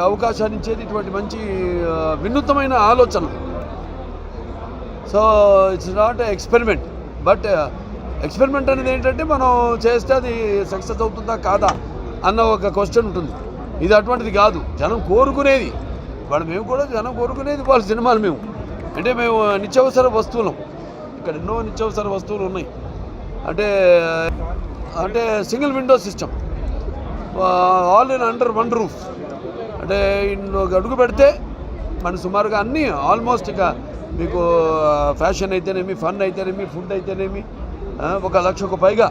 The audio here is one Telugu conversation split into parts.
అవకాశాన్ని ఇచ్చేది ఇటువంటి మంచి వినూత్నమైన ఆలోచన. So it's not experiment, but experiment అనేది ఏంటంటే మనం చేస్తే అది సక్సెస్ అవుతుందా కాదా అన్న ఒక క్వశ్చన్ ఉంటుంది. ఇది అటువంటిది కాదు, జనం కోరుకునేది. మేము కూడా జనం కోరుకునేది వాళ్ళ సినిమాలు. మేము నిత్యావసర వస్తువులం. ఇక్కడ ఎన్నో నిత్యావసర వస్తువులు ఉన్నాయి. అంటే single window system, all in under one roof. అంటే అడుగు పెడితే మన సుమారుగా అన్నీ ఆల్మోస్ట్ ఇక మీకు ఫ్యాషన్ అయితేనేమి, ఫన్ అయితేనేమి, ఫుడ్ అయితేనేమి 1,00,000కు పైగా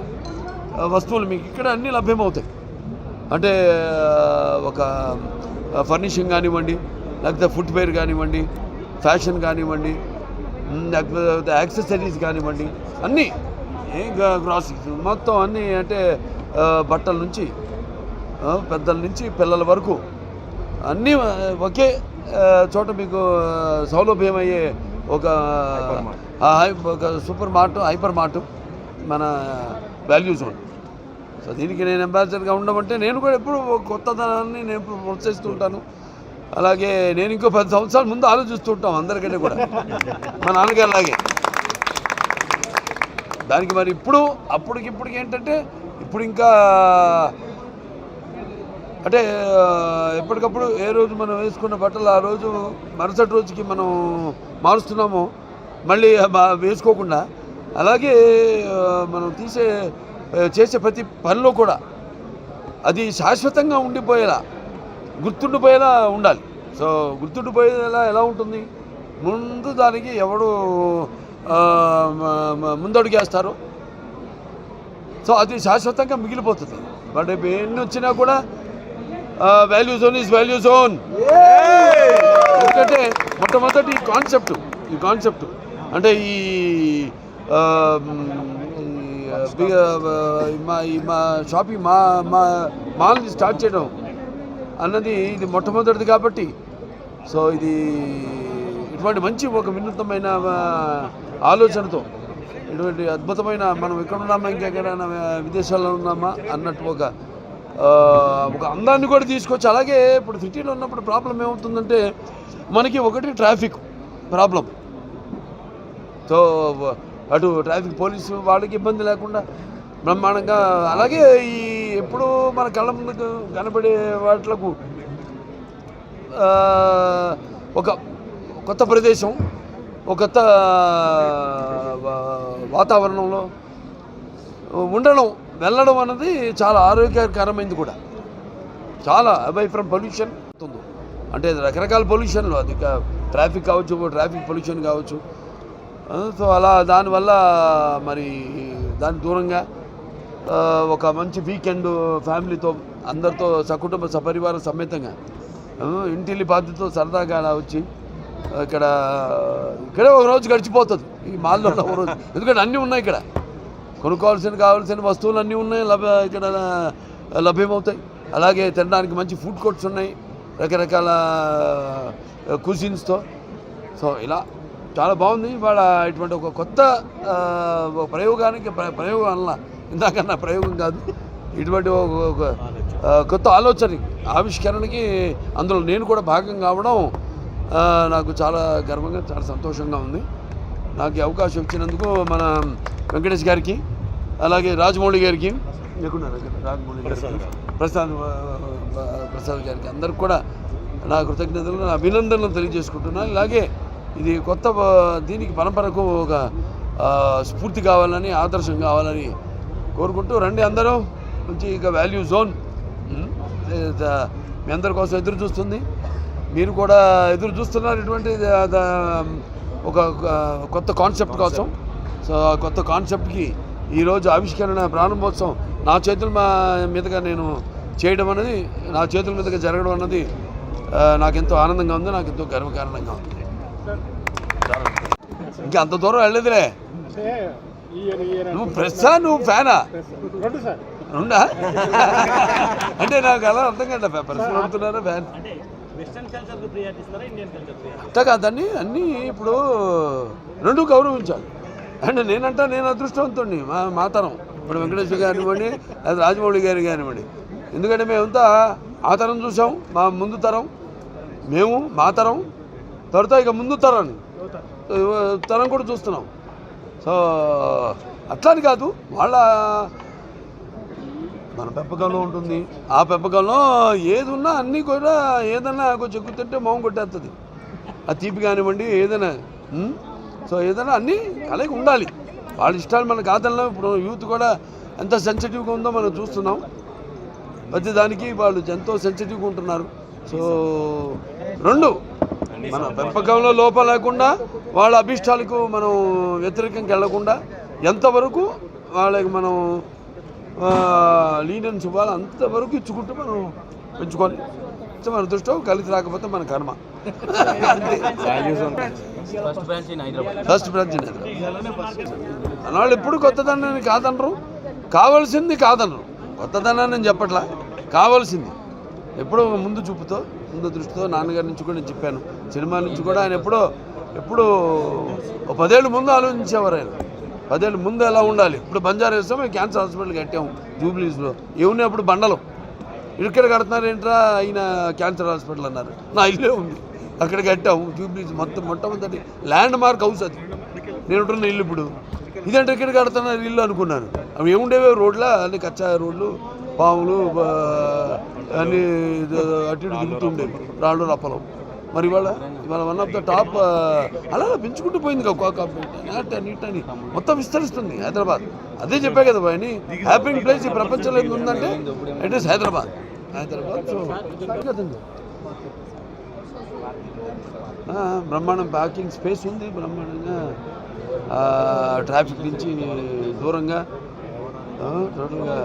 వస్తువులు మీకు ఇక్కడ అన్నీ లభ్యమవుతాయి. అంటే ఒక ఫర్నిషింగ్ కానివ్వండి, లేకపోతే ఫుట్వేర్ కానివ్వండి, ఫ్యాషన్ కానివ్వండి, లేకపోతే యాక్సెసరీస్ కానివ్వండి, అన్నీ గ్రాసరీస్ మొత్తం అన్నీ. అంటే బట్టల నుంచి పెద్దల నుంచి పిల్లల వరకు అన్నీ ఒకే చోట మీకు సౌలభ్యం అయ్యే ఒక సూపర్ మార్ట్, హైపర్ మార్ట్ మన వాల్యూ జోన్. సో దీనికి నేను అంబాసిడర్గా ఉండమంటే నేను కూడా ఎప్పుడు కొత్తదనాన్ని నేను ప్రోత్సహిస్తూ ఉంటాను. అలాగే నేను ఇంకో 10 సంవత్సరాల ముందు ఆలోచిస్తూ ఉంటాం అందరికంటే కూడా, మా నాన్నగారిలాగే. దానికి మరి అప్పటికిప్పటికి ఏంటంటే ఇప్పుడు ఇంకా అంటే ఎప్పటికప్పుడు ఏ రోజు మనం వేసుకున్న బట్టలు ఆ రోజు మరుసటి రోజుకి మనం మారుస్తున్నామో మళ్ళీ వేసుకోకుండా, అలాగే మనం చేసే ప్రతి పనిలో కూడా అది శాశ్వతంగా ఉండిపోయేలా, గుర్తుండిపోయేలా ఉండాలి. సో గుర్తుండిపోయేలా ఎలా ఉంటుంది? ముందు దానికి ఎవడు ముందడుగేస్తారో సో అది శాశ్వతంగా మిగిలిపోతుంది. బట్ ఎన్ని వచ్చినా కూడా value zone is value zone. ఎందుకంటే మొట్టమొదటి ఈ కాన్సెప్ట్ అంటే ఈ మా షాపింగ్ మాల్ని స్టార్ట్ చేయడం అన్నది ఇది మొట్టమొదటిది కాబట్టి, సో ఇది ఇటువంటి మంచి ఒక వినూత్నమైన ఆలోచనతో ఇటువంటి అద్భుతమైన మనం ఎక్కడున్నామా ఇంకెక్కడైనా విదేశాల్లో ఉన్నామా అన్నట్టు ఒక అందాన్ని కూడా తీసుకొచ్చి, అలాగే ఇప్పుడు సిటీలో ఉన్నప్పుడు ప్రాబ్లం ఏమవుతుందంటే మనకి ఒకటి ట్రాఫిక్ ప్రాబ్లం. సో అటు ట్రాఫిక్ పోలీసు వాళ్ళకి ఇబ్బంది లేకుండా బ్రహ్మాండంగా, అలాగే ఈ ఎప్పుడు మన కళ్ళ ముందుకు కనబడే వాటిలకు ఒక కొత్త ప్రదేశం, ఒక కొత్త వాతావరణంలో వెళ్ళడం అన్నది చాలా ఆరోగ్యకరమైనది కూడా. చాలా అవై ఫ్రమ్ పొల్యూషన్ అవుతుంది. అంటే రకరకాల పొల్యూషన్లు, అది ట్రాఫిక్ కావచ్చు, ట్రాఫిక్ పొల్యూషన్ కావచ్చు. సో అలా దానివల్ల మరి దాని దూరంగా ఒక మంచి వీకెండ్ ఫ్యామిలీతో అందరితో సకుటుంబ సపరివార సమేతంగా ఇంటిల్లి బాధ్యతతో సరదాగా అలా వచ్చి ఇక్కడే ఒక రోజు గడిచిపోతుంది ఈ మాల్లో ఒక రోజు. ఎందుకంటే అన్నీ ఉన్నాయి ఇక్కడ, కావాల్సిన వస్తువులు అన్నీ ఉన్నాయి, ఇక్కడ లభ్యమవుతాయి. అలాగే తినడానికి మంచి ఫుడ్ కోర్ట్స్ ఉన్నాయి రకరకాల కుజిన్స్తో. సో ఇలా చాలా బాగుంది. ఇవాళ ఇటువంటి ఒక కొత్త ప్రయోగం అలా ఇందాకన్నా ప్రయోగం కాదు, ఇటువంటి ఒక కొత్త ఆవిష్కరణకి అందులో నేను కూడా భాగం కావడం నాకు చాలా గర్వంగా, చాలా సంతోషంగా ఉంది. నాకు ఈ అవకాశం ఇచ్చినందుకు మన వెంకటేష్ గారికి, అలాగే రాజమౌళి గారికి, ప్రసాద్ గారికి, అందరికి కూడా నా కృతజ్ఞతలు, నా అభినందనలు తెలియజేసుకుంటున్నాను. ఇలాగే ఇది కొత్త దీనికి పరంపరకు ఒక స్ఫూర్తి కావాలని, ఆదర్శం కావాలని కోరుకుంటూ రండి అందరూ. మంచి ఇక వాల్యూ జోన్ మీ అందరి కోసం ఎదురు చూస్తుంది, మీరు కూడా ఎదురు చూస్తున్నారు ఇటువంటి ఒక కొత్త కాన్సెప్ట్ కోసం. సో ఆ కొత్త కాన్సెప్ట్కి ఈరోజు ఆవిష్కరణ ప్రారంభోత్సవం నా చేతుల మీదుగా నేను చేయడం అనేది, నా చేతుల మీదుగా జరగడం అన్నది నాకెంతో ఆనందంగా ఉంది, నాకెంతో గర్వకారణంగా ఉంది. ఇంకా అంత దూరం వెళ్ళలేదులే. నువ్వు ప్రెస్సా, నువ్వు ఫ్యానా? రెండా? అంటే నాకు అలా అర్థం కదా, ప్రెస్ అడుగుతున్నారా ఫ్యాన్? అంతా కాదండి, అన్నీ ఇప్పుడు రెండు గౌరవించాలి. అంటే నేను అదృష్టవంతుడిని, మా తరం ఇప్పుడు వెంకటేశ్వర కానివ్వండి, అది రాజమౌళి గారి కానివ్వండి. ఎందుకంటే మేమంతా ఆ తరం చూసాం, మా ముందు తరం మేము మా తరం తర్వాత ఇక ముందు తరం కూడా చూస్తున్నాం. సో అట్లాని కాదు, వాళ్ళ మన పెంపకంలో ఉంటుంది. ఆ పెంపకంలో ఏది ఉన్నా అన్నీ కూడా ఏదన్నా కొంచెం ఎక్కుతుంటే మొహం కొట్టేస్తుంది. ఆ తీపి కానివ్వండి ఏదైనా. సో ఏదైనా అన్నీ కలయిక ఉండాలి. వాళ్ళ ఇష్టాలు మన కాదంలో ఇప్పుడు యూత్ కూడా ఎంత సెన్సిటివ్గా ఉందో మనం చూస్తున్నాం. ప్రతి దానికి వాళ్ళు ఎంతో సెన్సిటివ్గా ఉంటున్నారు. సో రెండు మన పెంపకంలో లోపం లేకుండా వాళ్ళ అభిష్టాలకు మనం వ్యతిరేకంగా వెళ్లకుండా ఎంతవరకు వాళ్ళకి మనం లీనియన్స్ ఇవ్వాలి అంతవరకు ఇచ్చుకుంటూ మనం పెంచుకొని మన దృష్టిలో కలిసి రాకపోతే మన కర్మ. ఫస్ట్ బ్రాంచ్ అన్నాళ్ళు ఎప్పుడు కొత్తదనాన్ని కాదనరు, కావాల్సింది కాదనరు. కొత్తదనాన్ని నేను చెప్పట్లా, కావాల్సింది ఎప్పుడో ముందు చూపుతో ముందు దృష్టితో నాన్నగారి నుంచి కూడా నేను చెప్పాను. సినిమా నుంచి కూడా ఆయన ఎప్పుడు 10 ఏళ్ళ ముందు ఆలోచించేవారు. ఆయన 10 ఏళ్ళ ముందు ఎలా ఉండాలి. ఇప్పుడు బంజారా హిల్స్లో మేము క్యాన్సర్ హాస్పిటల్ కట్టాము జూబ్లీస్లో. ఏమున్నాయి అప్పుడు బండలు, ఇక్కడ కడుతున్నారు ఏంట్రా ఆయన క్యాన్సర్ హాస్పిటల్ అన్నారు. నా ఇల్లే ఉంది అక్కడ కట్టాము జూబ్లీస్. మొట్టమొదటి ల్యాండ్ మార్క్ హౌస్ అది. నేను ఉంటున్న ఇల్లు ఇప్పుడు ఇదంటే ఇక్కడ కడుతున్నారు ఇల్లు అనుకున్నాను. అవి ఏముండేవి రోడ్ల అన్ని కచ్చా రోడ్లు, పాములు అన్నీ అటు ఇటు దిగుతూ ఉండేవి, రాళ్ళు రప్పలు. మరి ఇవాళ 1 ఆఫ్ ద టాప్ అలా పెంచుకుంటూ పోయింది. నీట్ అని మొత్తం విస్తరిస్తుంది హైదరాబాద్. అదే చెప్పే కదా బాయ్, హ్యాపీ ప్లేస్ ఈ ప్రపంచంలో ఏది ఉందంటే ఇట్ ఈస్ హైదరాబాద్. సో బ్రహ్మాండం పార్కింగ్ స్పేస్ ఉంది, బ్రహ్మాండంగా ట్రాఫిక్ నుంచి దూరంగా టోటల్గా